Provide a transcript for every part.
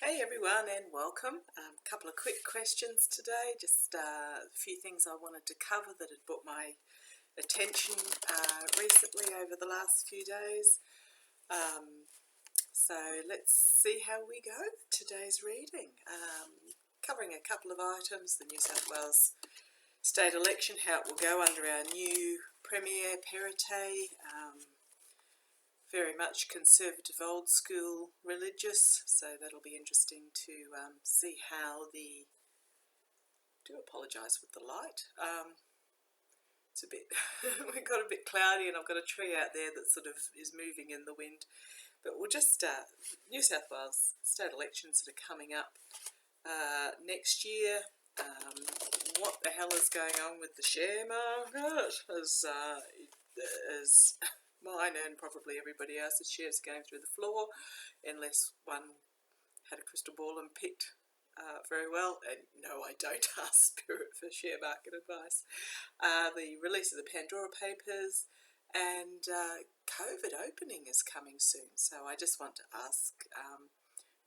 Hey everyone and welcome. A couple of quick questions today, just a few things I wanted to cover that had brought my attention recently over the last few days. So let's see how we go with today's reading. Covering a couple of items, the New South Wales state election, how it will go under our new Premier, Perrottet, very much conservative, old school, religious, so that'll be interesting to see how the... I do apologise with the light. It's a bit... we've got a bit cloudy and I've got a tree out there that sort of is moving in the wind. But we'll just start. New South Wales state elections that are coming up next year. What the hell is going on with the share market? As mine and probably everybody else's shares going through the floor, unless one had a crystal ball and picked very well. And no, I don't ask Spirit for share market advice. The release of the Pandora Papers and COVID opening is coming soon. So I just want to ask a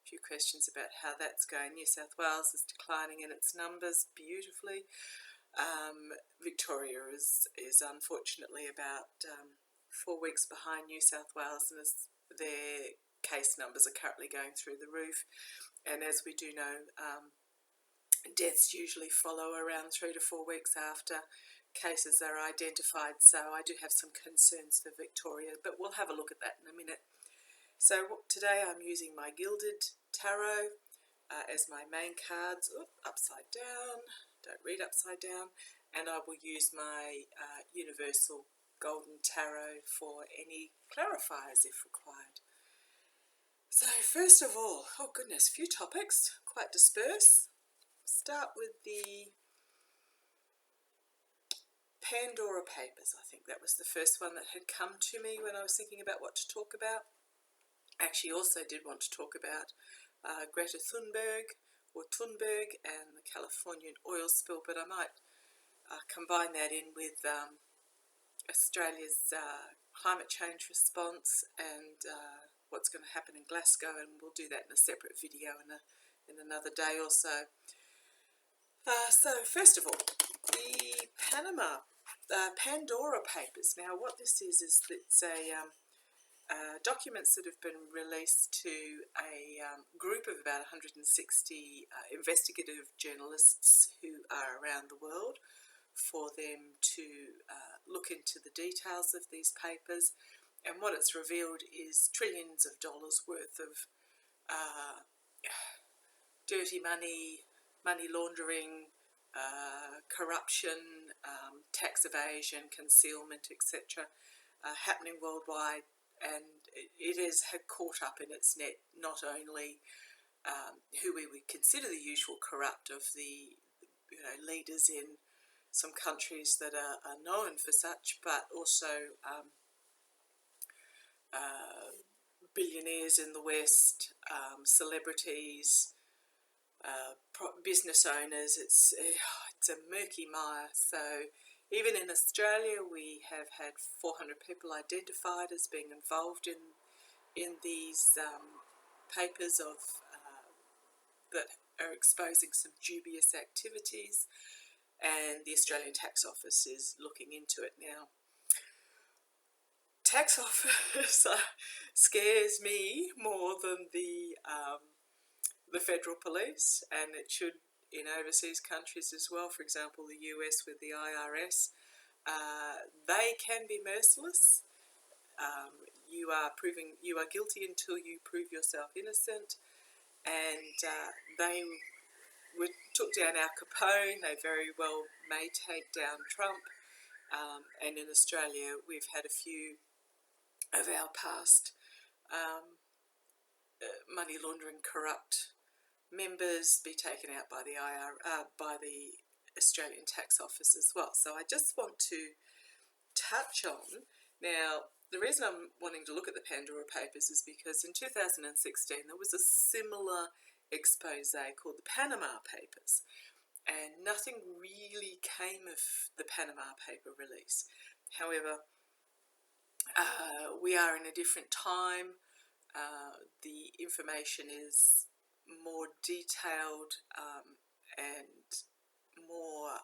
few questions about how that's going. New South Wales is declining in its numbers beautifully. Victoria is unfortunately about 4 weeks behind New South Wales, and their case numbers are currently going through the roof. And as we do know, deaths usually follow around 3 to 4 weeks after cases are identified. So I do have some concerns for Victoria, but we'll have a look at that in a minute. So today I'm using my Gilded Tarot as my main cards. Upside down, don't read upside down. And I will use my Universal Golden Tarot for any clarifiers if required. So first of all, oh goodness, few topics, quite disperse. Start with the Pandora Papers. I think that was the first one that had come to me when I was thinking about what to talk about. Actually also did want to talk about Greta Thunberg and the Californian oil spill, but I might combine that in with Australia's climate change response and what's going to happen in Glasgow, and we'll do that in a separate video in another day or so. So first of all, the Pandora Papers. Now what this is it's a documents that have been released to a group of about 160 investigative journalists who are around the world, for them to look into the details of these papers. And what it's revealed is trillions of dollars worth of dirty money, money laundering, corruption, tax evasion, concealment, etc. Happening worldwide, and it has caught up in its net not only who we would consider the usual corrupt of the leaders in some countries that are known for such, but also billionaires in the West, celebrities, business owners. It's a murky mire. So even in Australia, we have had 400 people identified as being involved in these papers of that are exposing some dubious activities. And the Australian Tax Office is looking into it now. Tax Office scares me more than the federal police, and it should in overseas countries as well. For example, the US with the IRS, they can be merciless. You are guilty until you prove yourself innocent, and they took down Al Capone. They very well may take down Trump, and in Australia we've had a few of our past money laundering corrupt members be taken out by the Australian Tax Office as well. So I just want to touch on, now the reason I'm wanting to look at the Pandora Papers is because in 2016 there was a similar expose called the Panama Papers, and nothing really came of the Panama Paper release. However, we are in a different time. The information is more detailed and more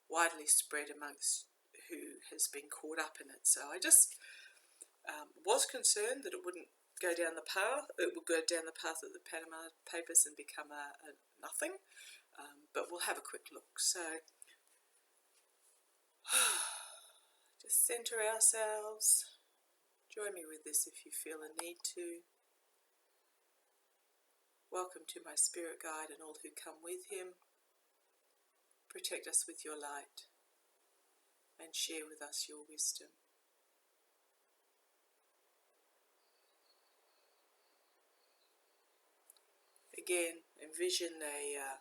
widely spread amongst who has been caught up in it. So I just was concerned that it wouldn't go down the path. It would go down the path of the Panama Papers and become a nothing. But we'll have a quick look. So just centre ourselves. Join me with this if you feel a need to. Welcome to my spirit guide and all who come with him. Protect us with your light and share with us your wisdom. Again, envision a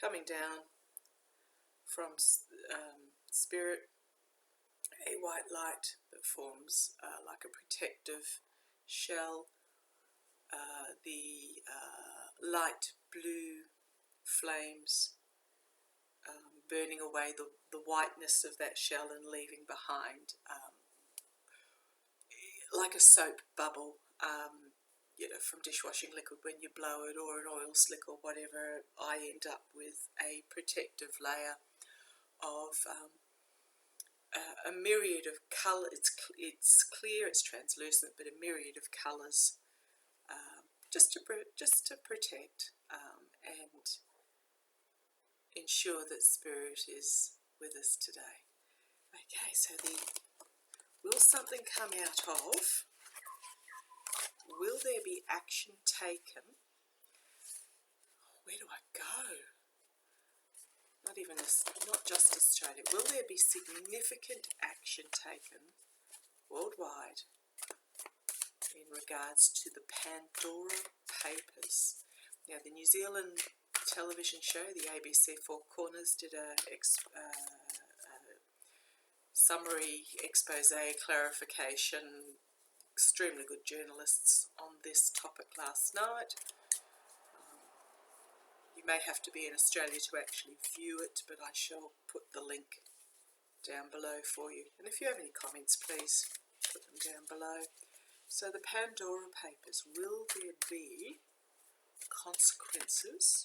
coming down from spirit, a white light that forms like a protective shell. The light blue flames burning away the whiteness of that shell and leaving behind like a soap bubble, from dishwashing liquid when you blow it, or an oil slick or whatever. I end up with a protective layer of a myriad of colour. It's clear, it's translucent, but a myriad of colours, just to protect and ensure that spirit is with us today. Okay, so will something come out of? Will there be action taken? Where do I go? Not just Australia. Will there be significant action taken worldwide in regards to the Pandora Papers? Now, the New Zealand television show, the ABC Four Corners, did a summary expose, clarification. Extremely good journalists on this topic last night. You may have to be in Australia to actually view it, but I shall put the link down below for you. And if you have any comments, please put them down below. So the Pandora Papers, will there be consequences?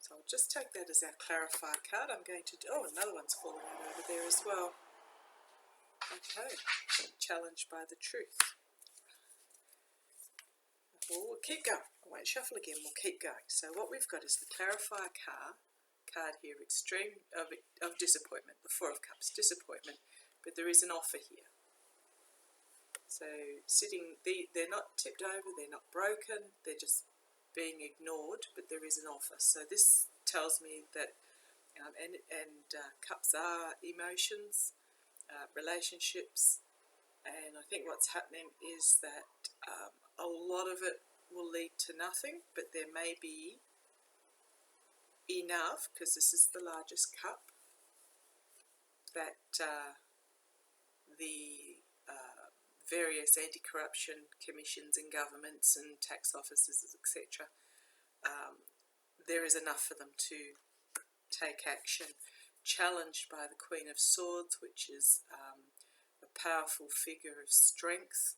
So I'll just take that as our clarifier card. I'm going to do, another one's falling out over there as well. Okay, challenged by the truth. Well, we'll keep going. I won't shuffle again, we'll keep going. So what we've got is the clarifier card here, extreme of disappointment, the Four of Cups, disappointment, but there is an offer here. So they're not tipped over, they're not broken, they're just being ignored, but there is an offer. So this tells me that, cups are emotions, relationships, and I think what's happening is that a lot of it will lead to nothing, but there may be enough, because this is the largest cup, that the various anti-corruption commissions and governments and tax offices, etc., there is enough for them to take action. Challenged by the Queen of Swords, which is a powerful figure of strength.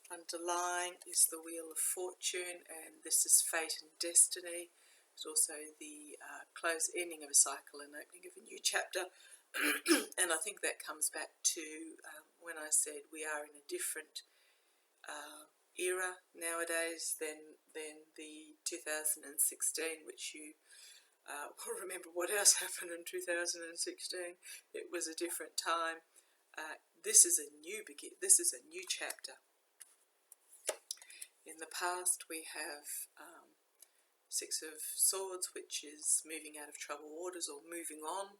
Underlying is the Wheel of Fortune, and this is fate and destiny. It's also the ending of a cycle and opening of a new chapter. And I think that comes back to when I said we are in a different era nowadays than the 2016, which you will remember what else happened in 2016. It was a different time. This is a new chapter. In the past, we have Six of Swords, which is moving out of trouble waters or moving on.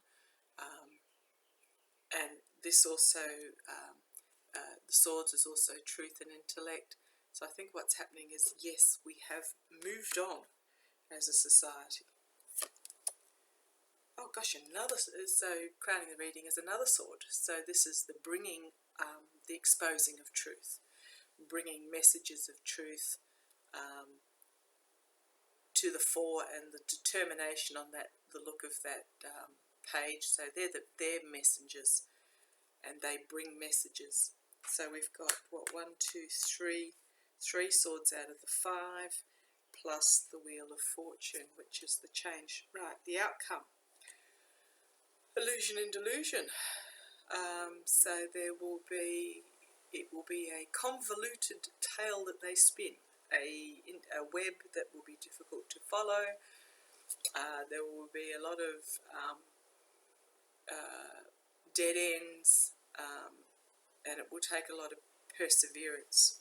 And this also, the swords is also truth and intellect. So I think what's happening is, yes, we have moved on as a society. Oh gosh, so crowning the reading is another sword. So this is the bringing, the exposing of truth, bringing messages of truth to the fore, and the determination on that, the look of that page. So they're messengers, and they bring messages. So we've got, what, 1, 2, 3, 3 swords out of the 5, plus the Wheel of Fortune, which is the change. Right, the outcome. Illusion and delusion. So it will be a convoluted tale that they spin, a web that will be difficult to follow. There will be a lot of dead ends, and it will take a lot of perseverance.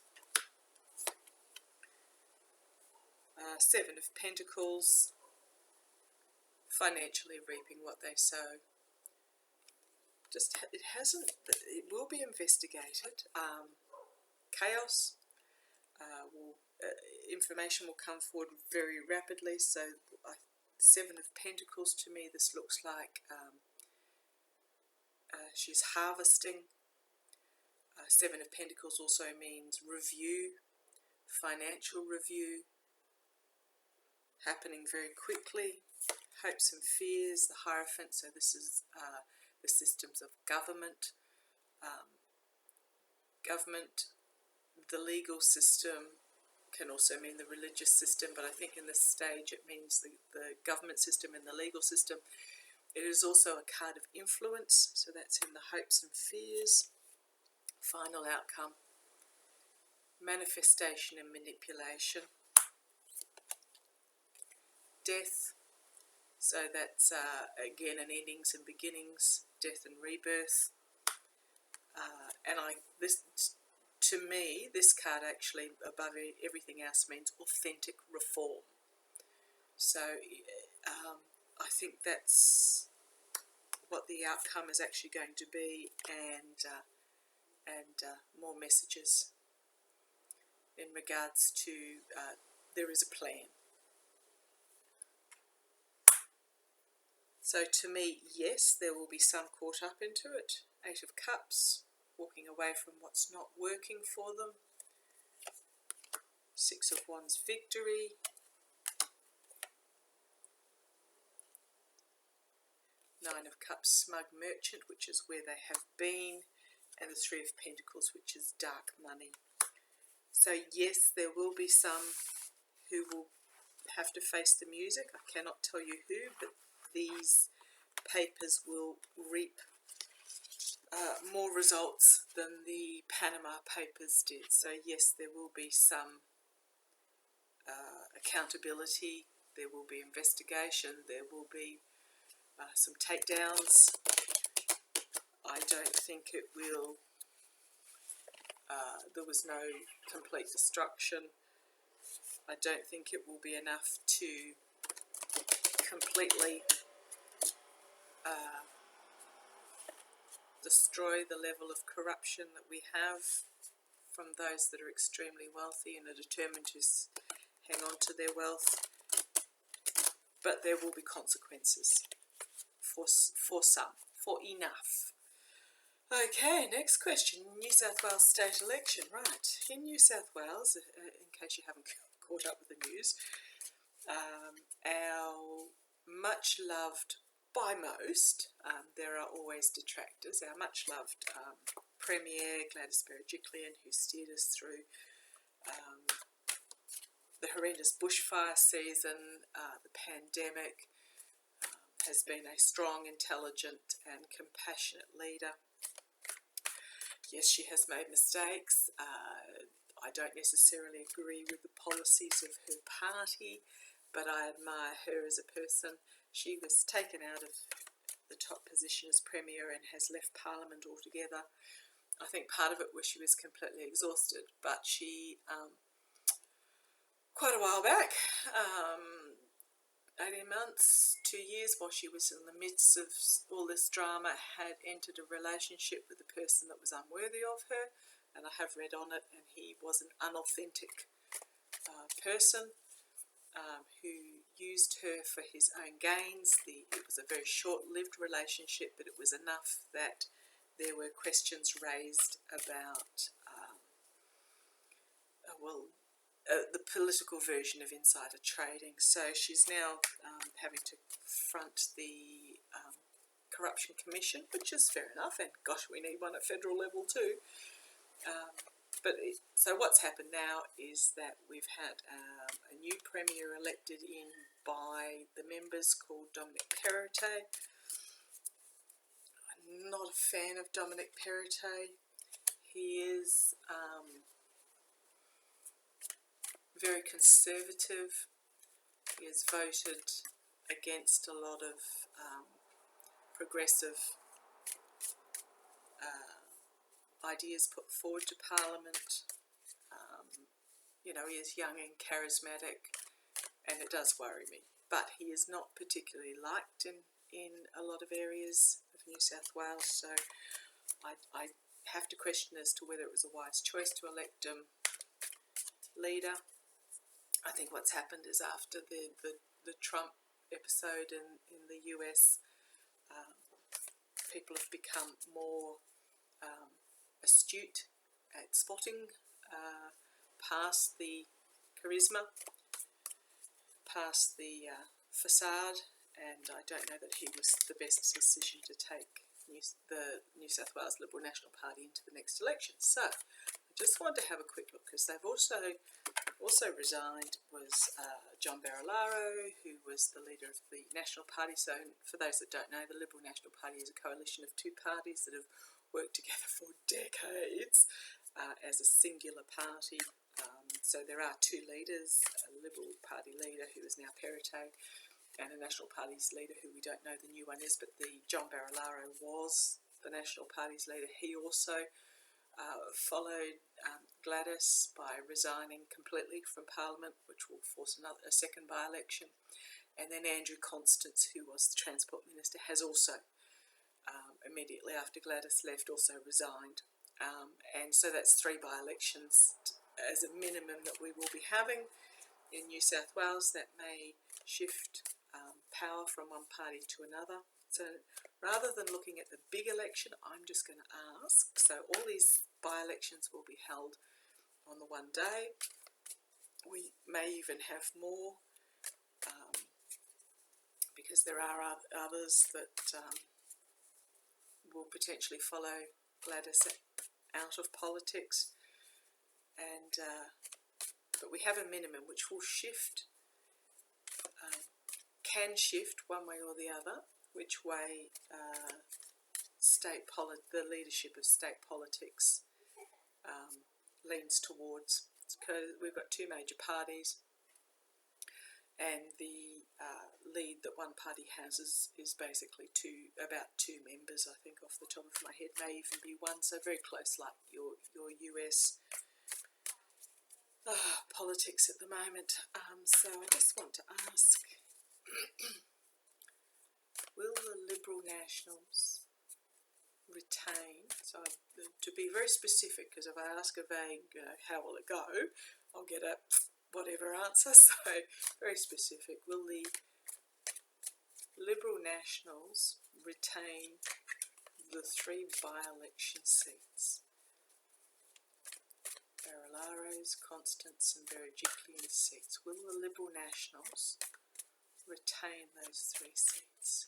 7 of Pentacles, financially reaping what they sow. It will be investigated. Chaos, information will come forward very rapidly. So 7 of Pentacles, to me this looks like she's harvesting. 7 of Pentacles also means review, financial review, happening very quickly. Hopes and fears, the Hierophant, so this is the systems of government, the legal system can also mean the religious system, but I think in this stage it means the government system and the legal system. It is also a card of influence, so that's in the hopes and fears. Final outcome, manifestation and manipulation. Death, so that's again an endings and beginnings, death and rebirth. To me, this card actually, above everything else, means authentic reform. So I think that's what the outcome is actually going to be, and more messages in regards to there is a plan. So to me, yes, there will be some caught up into it. 8 of Cups, walking away from what's not working for them. 6 of Wands, victory. 9 of Cups, smug merchant, which is where they have been. And the 3 of Pentacles, which is dark money. So yes, there will be some who will have to face the music. I cannot tell you who, but these papers will reap more results than the Panama Papers did. So yes, there will be some accountability, there will be investigation, there will be some takedowns. I don't think it will, there was no complete destruction. I don't think it will be enough to completely destroy the level of corruption that we have from those that are extremely wealthy and are determined to hang on to their wealth. But there will be consequences for some, for enough. Okay, next question. New South Wales state election. Right, in New South Wales, in case you haven't caught up with the news, our much loved, by most, there are always detractors, our much loved Premier Gladys Berejiklian, who steered us through the horrendous bushfire season, the pandemic, has been a strong, intelligent and compassionate leader. Yes, she has made mistakes. I don't necessarily agree with the policies of her party, but I admire her as a person. She was taken out of the top position as Premier and has left Parliament altogether. I think part of it was she was completely exhausted, but she, quite a while back, 18 months, 2 years, while she was in the midst of all this drama, had entered a relationship with a person that was unworthy of her, and I have read on it, and he was an unauthentic person who used her for his own gains. It was a very short-lived relationship, but it was enough that there were questions raised about, the political version of insider trading. So she's now having to front the Anti-Corruption Commission, which is fair enough, and gosh, we need one at federal level too. So what's happened now is that we've had a new Premier elected in by the members called Dominic Perrottet. I'm not a fan of Dominic Perrottet. He is very conservative. He has voted against a lot of progressive ideas put forward to Parliament. You know, he is young and charismatic, and it does worry me. But he is not particularly liked in a lot of areas of New South Wales, so I have to question as to whether it was a wise choice to elect him leader. I think what's happened is after the Trump episode in the US, people have become more astute at spotting past the charisma, past the facade, and I don't know that he was the best decision to take the New South Wales Liberal National Party into the next election. So I just wanted to have a quick look, because they've also resigned was John Barilaro, who was the leader of the National Party. So for those that don't know, the Liberal National Party is a coalition of two parties that have worked together for decades as a singular party. So there are two leaders, a Liberal Party leader who is now Perrottet, and a National Party's leader who we don't know the new one is, but the John Barilaro was the National Party's leader. He also followed Gladys by resigning completely from Parliament, which will force a second by-election. And then Andrew Constance, who was the Transport Minister, has also, immediately after Gladys left, also resigned. And so that's 3 by-elections as a minimum that we will be having in New South Wales. That may shift power from one party to another. So rather than looking at the big election, I'm just going to ask, so all these by-elections will be held on the one day. We may even have more, because there are others that will potentially follow Gladys out of politics, and but we have a minimum which will shift, can shift one way or the other, which way the leadership of state politics leans towards. Because we've got 2 major parties, and the lead that one party has is basically about 2 members, I think, off the top of my head, may even be 1, so very close, like your US politics at the moment. So I just want to ask, will the Liberal Nationals retain? So to be very specific, because if I ask a vague, how will it go, I'll get a whatever answer. So very specific, will the Liberal Nationals retain the 3 by-election seats? Barilaro's, Constance and Berejiklian's seats. Will the Liberal Nationals retain those 3 seats?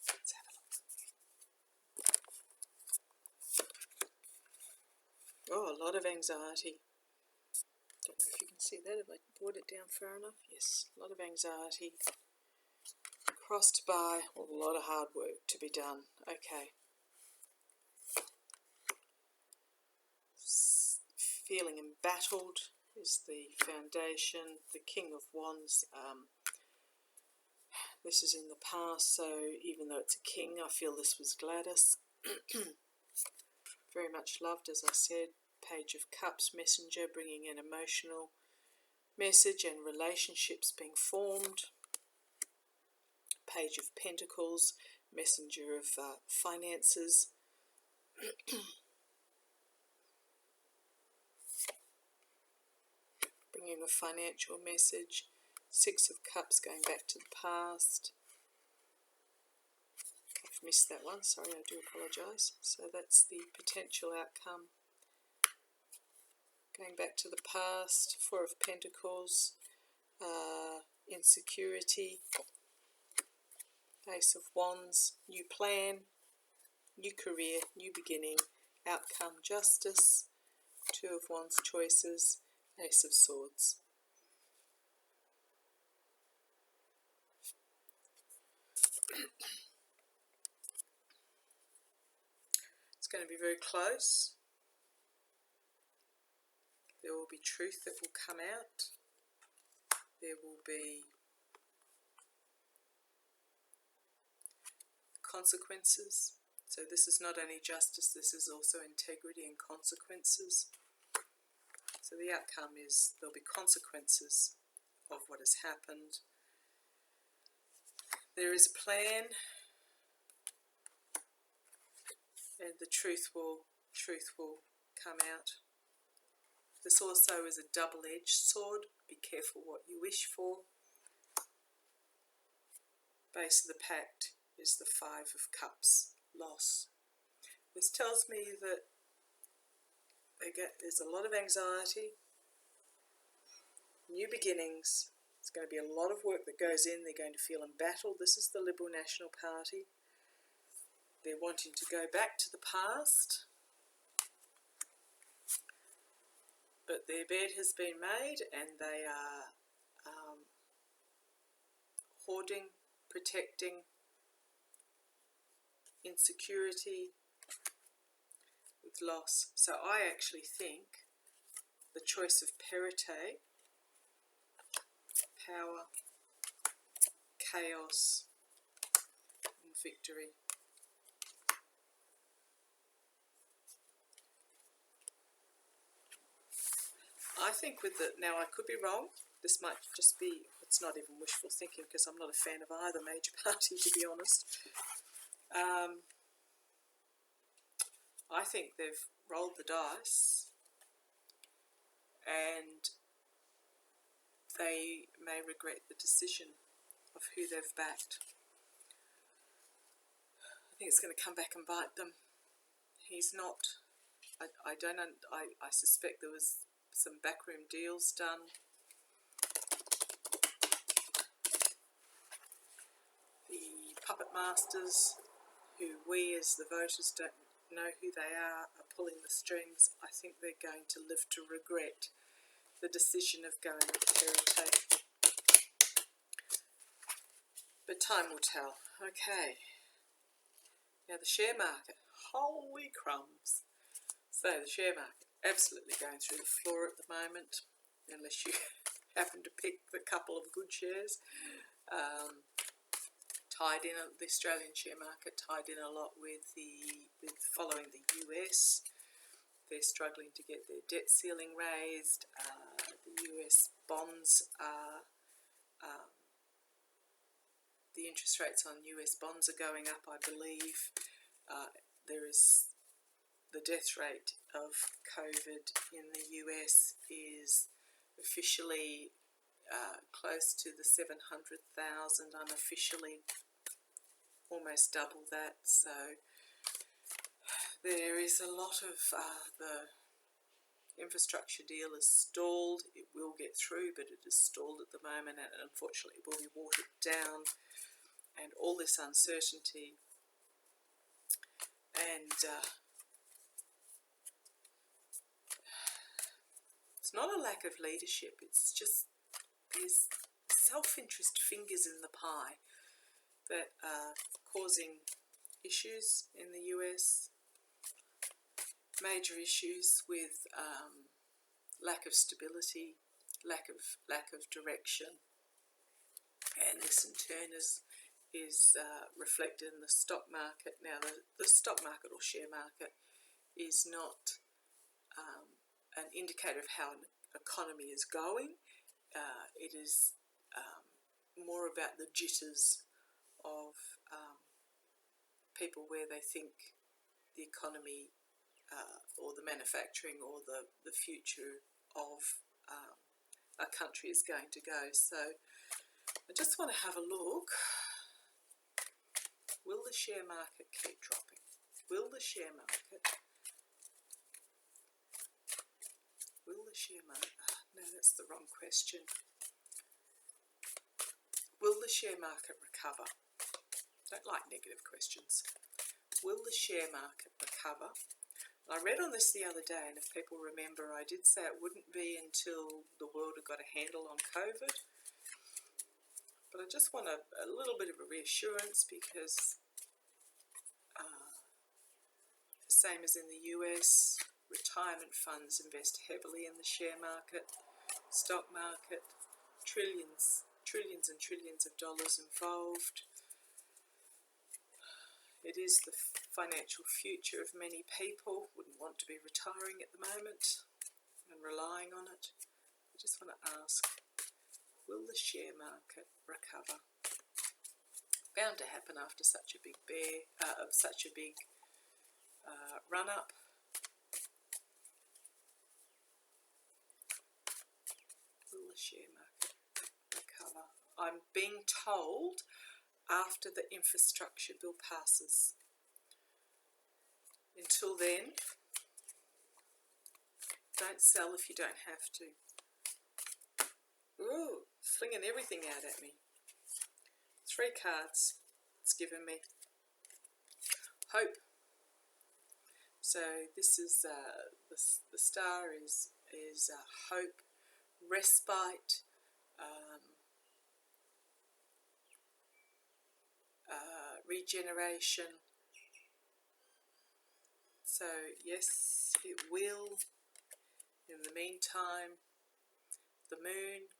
Let's have a look. Oh, a lot of anxiety. Don't know if you can see that. Have I brought it down far enough? Yes, a lot of anxiety. Crossed by a lot of hard work to be done. Okay. Feeling embattled is the foundation. The King of Wands. This is in the past, so even though it's a king, I feel this was Gladys. Very much loved, as I said. Page of Cups, messenger, bringing an emotional message and relationships being formed. Page of Pentacles, messenger of finances. Bringing a financial message. 6 of Cups, going back to the past. I've missed that one, sorry, I do apologise. So that's the potential outcome. Going back to the past, 4 of Pentacles, insecurity, Ace of Wands, new plan, new career, new beginning, outcome, justice, Two of Wands, choices, Ace of Swords. It's going to be very close. There will be truth that will come out. There will be consequences. So this is not only justice, this is also integrity and consequences. So the outcome is there'll be consequences of what has happened. There is a plan, and the truth will come out. This also is a double-edged sword. Be careful what you wish for. Base of the pact is the Five of Cups, loss. This tells me that there's a lot of anxiety, new beginnings. There's going to be a lot of work that goes in. They're going to feel embattled. This is the Liberal National Party. They're wanting to go back to the past, but their bed has been made, and they are hoarding, protecting, insecurity with loss. So I actually think the choice of parité, power, chaos, and victory. I think with the, now I could be wrong, this might just be, it's not even wishful thinking because I'm not a fan of either major party, to be honest. I think they've rolled the dice and they may regret the decision of who they've backed. I think it's going to come back and bite them. He's not, I suspect there was some backroom deals done. The puppet masters, who we as the voters don't know who they are pulling the strings. I think they're going to live to regret the decision of going with parité. But time will tell. Okay. Now the share market. Holy crumbs. So the share market, absolutely going through the floor at the moment, unless you happen to pick the couple of good shares. Tied in, the Australian share market tied in a lot with following the US. They're struggling to get their debt ceiling raised. The US bonds are, the interest rates on US bonds are going up, I believe. There is the death rate of COVID in the US is officially close to the 700,000, unofficially almost double that. So there is a lot of the infrastructure deal is stalled. It will get through, but it is stalled at the moment, and unfortunately it will be watered down. And all this uncertainty, and it's not a lack of leadership, it's just there's self-interest fingers in the pie that are causing issues in the US, major issues with lack of stability, lack of direction, and this in turn is reflected in the stock market. Now the stock market or share market is not an indicator of how an economy is going. It is more about the jitters of people where they think the economy or the manufacturing or the future of a country is going to go. So I just want to have a look. Will the share market keep dropping? Will the share market? No, that's the wrong question. Will the share market recover? Don't like negative questions. Will the share market recover? I read on this the other day, and if people remember, I did say it wouldn't be until the world had got a handle on COVID. But I just want a little bit of a reassurance, because same as in the US, retirement funds invest heavily in the share market, stock market, trillions and trillions of dollars involved. It is the financial future of many people. Wouldn't want to be retiring at the moment and relying on it. I just want to ask, will the share market recover? Bound to happen after such a big run-up. Will the share market recover? I'm being told after the infrastructure bill passes. Until then, don't sell if you don't have to. Ooh, flinging everything out at me. 3 cards it's given me. Hope. So this is the star is hope, respite, regeneration. So yes, it will. In the meantime, the moon.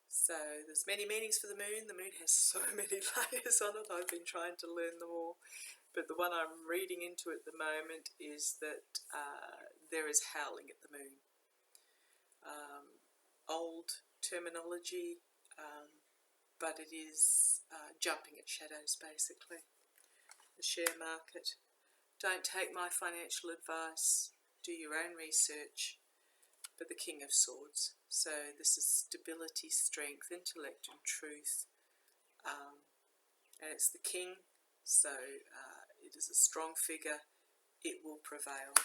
So there's many meanings for the moon. The moon has so many layers on it. I've been trying to learn them all. But the one I'm reading into at the moment is that there is howling at the moon. Old terminology, but it is jumping at shadows, basically. The share market. Don't take my financial advice. Do your own research. But the King of Swords. So this is stability, strength, intellect and truth. And it's the King. So it is a strong figure. It will prevail,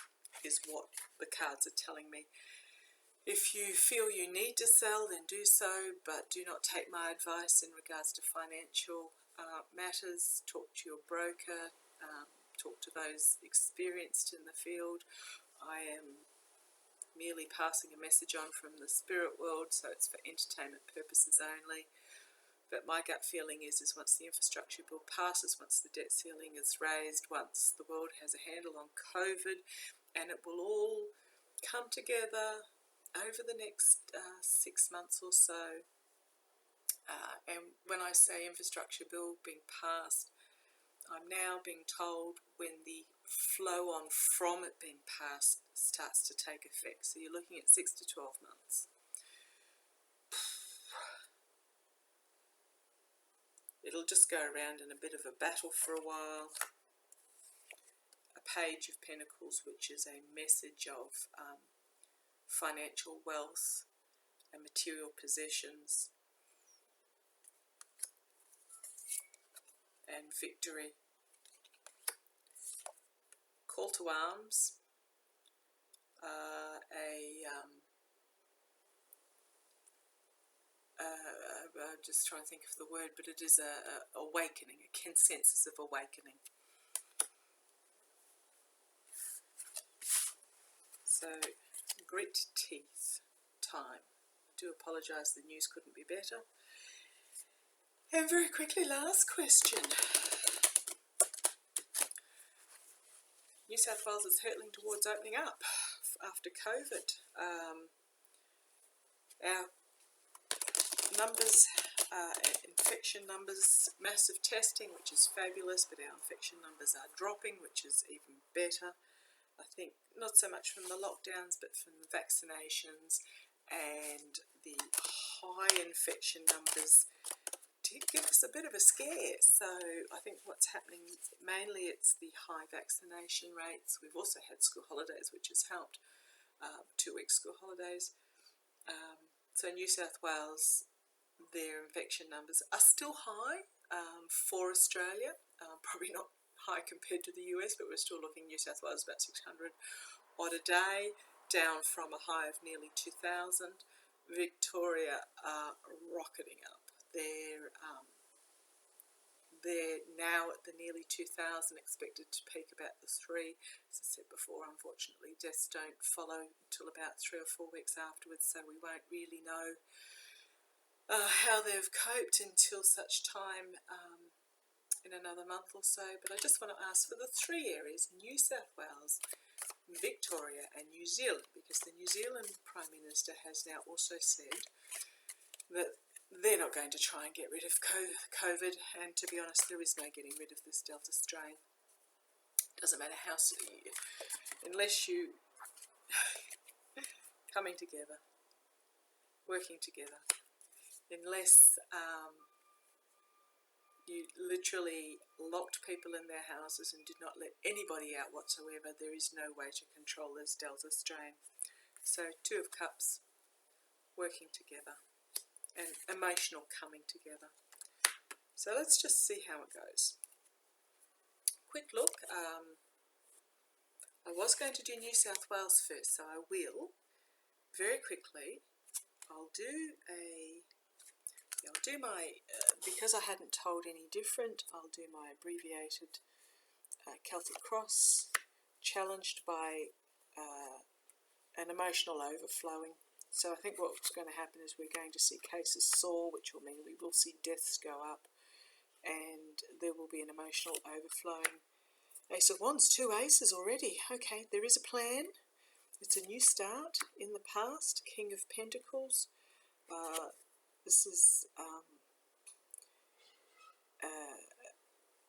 is what the cards are telling me. If you feel you need to sell, then do so, but do not take my advice in regards to financial matters. Talk to your broker, talk to those experienced in the field. I am merely passing a message on from the spirit world, so it's for entertainment purposes only. But my gut feeling is once the infrastructure bill passes, once the debt ceiling is raised, once the world has a handle on COVID, and it will all come together over the next 6 months or so. And when I say infrastructure bill being passed, I'm now being told when the flow on from it being passed starts to take effect. So you're looking at 6 to 12 months. It'll just go around in a bit of a battle for a while. A Page of Pentacles, which is a message of financial wealth and material possessions and victory. Call to arms, I'm just trying to think of the word, but it is a awakening, a consensus of awakening. So, grit teeth time. I do apologise, the news couldn't be better. And very quickly, last question. New South Wales is hurtling towards opening up after COVID. Our numbers, infection numbers, massive testing, which is fabulous, but our infection numbers are dropping, which is even better. I think not so much from the lockdowns, but from the vaccinations, and the high infection numbers did give us a bit of a scare. So I think what's happening, mainly it's the high vaccination rates. We've also had school holidays, which has helped, 2-week school holidays. So New South Wales, their infection numbers are still high for Australia, probably not high compared to the US, but we're still looking New South Wales about 600 odd a day, down from a high of nearly 2,000. Victoria are rocketing up. they're now at the nearly 2,000, expected to peak about the 3. As I said before, unfortunately, deaths don't follow until about 3 or 4 weeks afterwards, so we won't really know how they've coped until such time in another month or so. But I just want to ask for the 3 areas: New South Wales, Victoria and New Zealand, because the New Zealand Prime Minister has now also said that they're not going to try and get rid of COVID, and to be honest, there is no getting rid of this Delta strain. Doesn't matter how, unless you coming together, working together, unless you literally locked people in their houses and did not let anybody out whatsoever, there is no way to control this Delta strain. So 2 of Cups, working together, and emotional coming together. So let's just see how it goes. Quick look. I was going to do New South Wales first, so I will very quickly. I'll do my because I hadn't told any different. I'll do my abbreviated Celtic Cross, challenged by an emotional overflowing. So I think what's going to happen is we're going to see cases soar, which will mean we will see deaths go up, and there will be an emotional overflowing. Ace of Wands, 2 aces already. Okay, there is a plan. It's a new start in the past. King of Pentacles. This is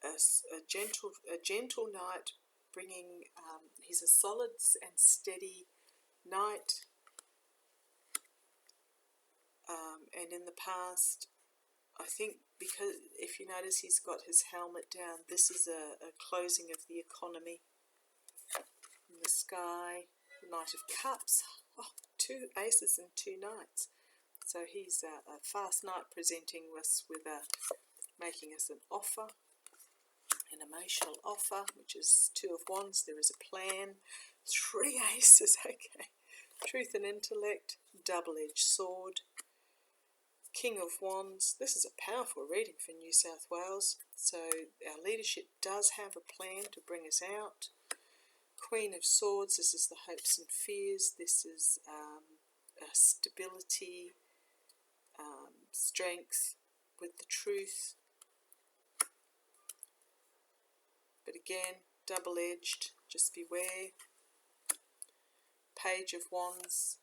a gentle knight, bringing. He's a solid and steady knight. And in the past, I think, because if you notice he's got his helmet down, this is a closing of the economy. In the sky, Knight of Cups, 2 aces and 2 knights. So he's a fast knight, presenting us with making us an offer, an emotional offer, which is 2 of Wands. There is a plan. 3 aces, okay. Truth and intellect, double-edged sword. King of Wands. This is a powerful reading for New South Wales. So our leadership does have a plan to bring us out. Queen of Swords. This is the hopes and fears. This is stability, strength with the truth. But again, double-edged. Just beware. Page of Wands.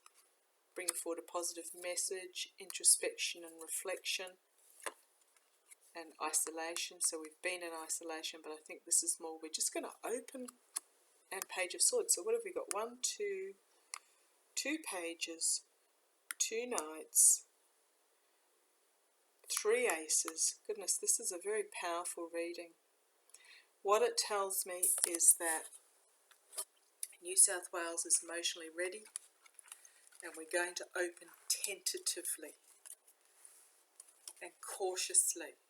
Bring forward a positive message, introspection and reflection, and isolation. So we've been in isolation, but I think this is more, we're just going to open, and Page of Swords. So what have we got? 1, 2 pages, 2 knights, 3 aces. Goodness, this is a very powerful reading. What it tells me is that New South Wales is emotionally ready, and we're going to open tentatively and cautiously.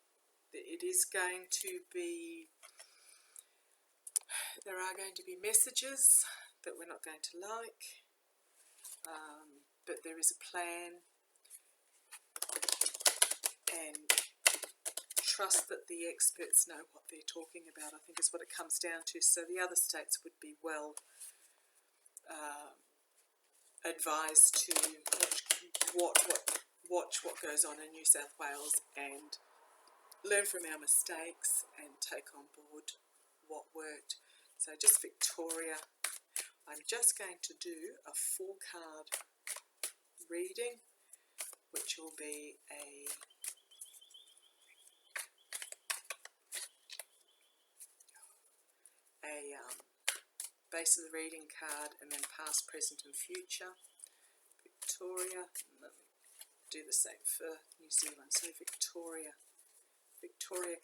It is going to be, there are going to be messages that we're not going to like, but there is a plan, and trust that the experts know what they're talking about, I think is what it comes down to. So the other states would be well advised to watch what goes on in New South Wales and learn from our mistakes and take on board what worked. So just Victoria. I'm just going to do a 4-card reading, which will be a base of the reading card, and then past, present and future. Victoria, and let me do the same for New Zealand. So Victoria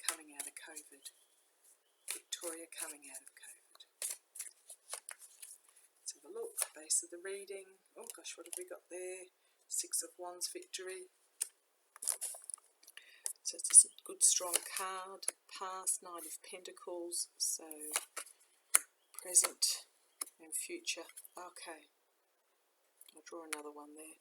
coming out of COVID. Victoria coming out of COVID. Let's have a look. Base of the reading. Oh gosh, what have we got there? 6 of Wands, victory. So it's a good strong card. Past, Knight of Pentacles. So present and future. Okay. I'll draw another one there.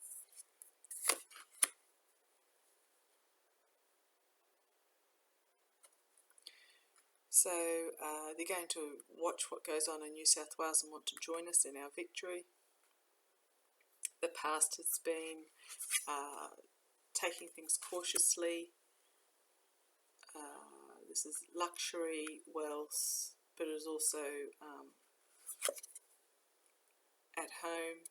So they're going to watch what goes on in New South Wales and want to join us in our victory. The past has been taking things cautiously. This is luxury, wealth, but it is also at home.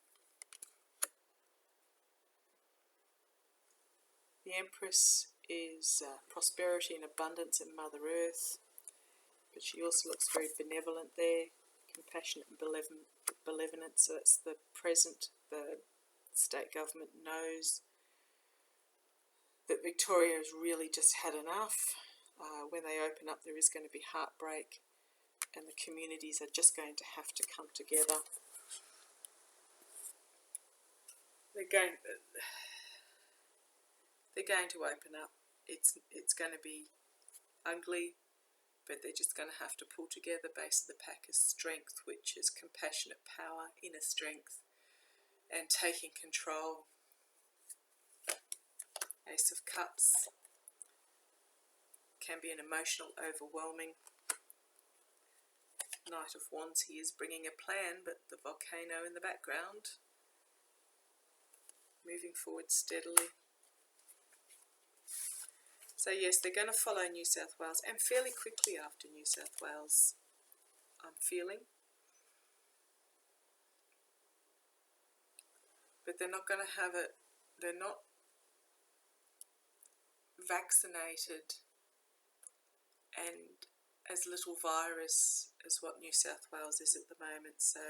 The Empress is prosperity and abundance in Mother Earth, but she also looks very benevolent there, compassionate and benevolent. So that's the present. The state government knows that Victoria has really just had enough. When they open up, there is going to be heartbreak, and the communities are just going to have to come together. They're going to open up. It's going to be ugly, but they're just going to have to pull together. Base of the pack is strength, which is compassionate power, inner strength, and taking control. Ace of Cups can be an emotional, overwhelming. Knight of Wands, he is bringing a plan, but the volcano in the background, moving forward steadily. So yes, they're going to follow New South Wales, and fairly quickly after New South Wales, I'm feeling. But they're not going to have it, they're not vaccinated and as little virus as what New South Wales is at the moment, so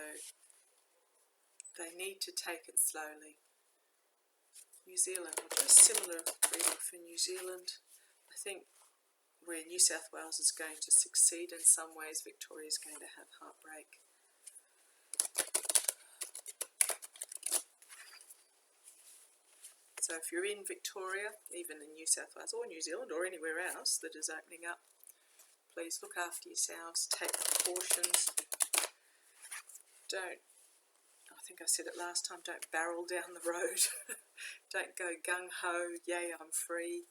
they need to take it slowly. New Zealand, I'll do a similar reading for New Zealand. I think where New South Wales is going to succeed in some ways, Victoria is going to have heartbreak. So if you're in Victoria, even in New South Wales or New Zealand or anywhere else that is opening up, please look after yourselves, take precautions. Don't, I think I said it last time, don't barrel down the road. Don't go gung-ho, yay, I'm free.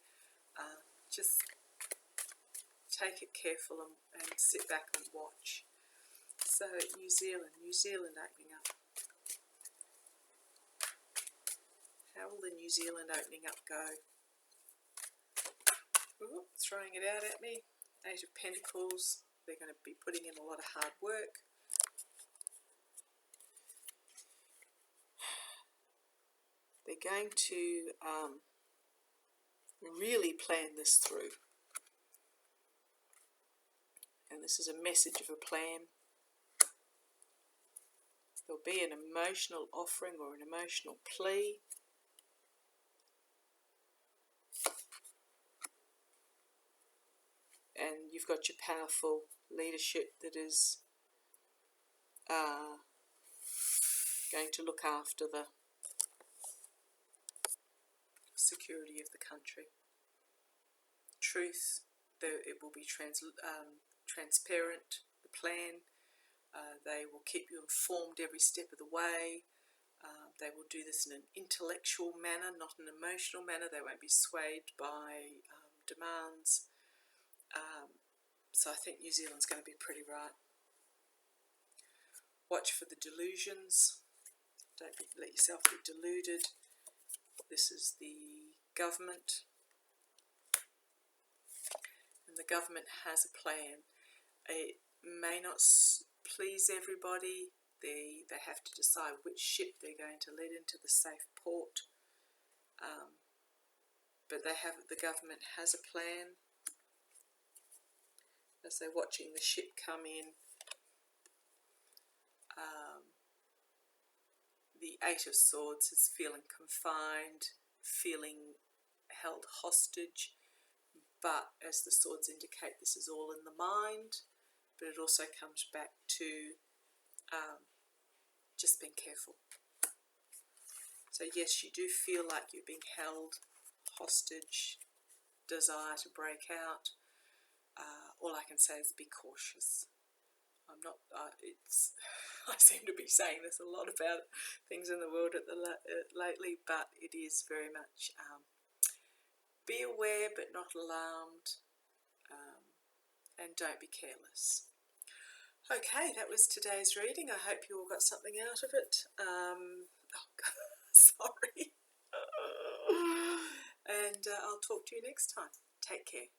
Just take it careful and sit back and watch. So New Zealand opening up. How will the New Zealand opening up go? Ooh, throwing it out at me. Eight of Pentacles. They're going to be putting in a lot of hard work. They're going to really plan this through. And this is a message of a plan. There'll be an emotional offering or an emotional plea. And you've got your powerful leadership that is going to look after the security of the country. Truth, it will be transparent, the plan. They will keep you informed every step of the way. They will do this in an intellectual manner, not an emotional manner. They won't be swayed by demands. So I think New Zealand's going to be pretty right. Watch for the delusions. Don't let yourself be deluded. This is the government. And the government has a plan. It may not please everybody. They have to decide which ship they're going to let into the safe port. But the government has a plan. As they're watching the ship come in, the Eight of Swords is feeling confined, feeling held hostage, but as the swords indicate, this is all in the mind, but it also comes back to just being careful. So yes, you do feel like you're being held hostage, desire to break out. All I can say is be cautious. I'm not, I seem to be saying this a lot about things in the world lately, but it is very much be aware but not alarmed, and don't be careless. Okay, that was today's reading. I hope you all got something out of it. Sorry. And I'll talk to you next time. Take care.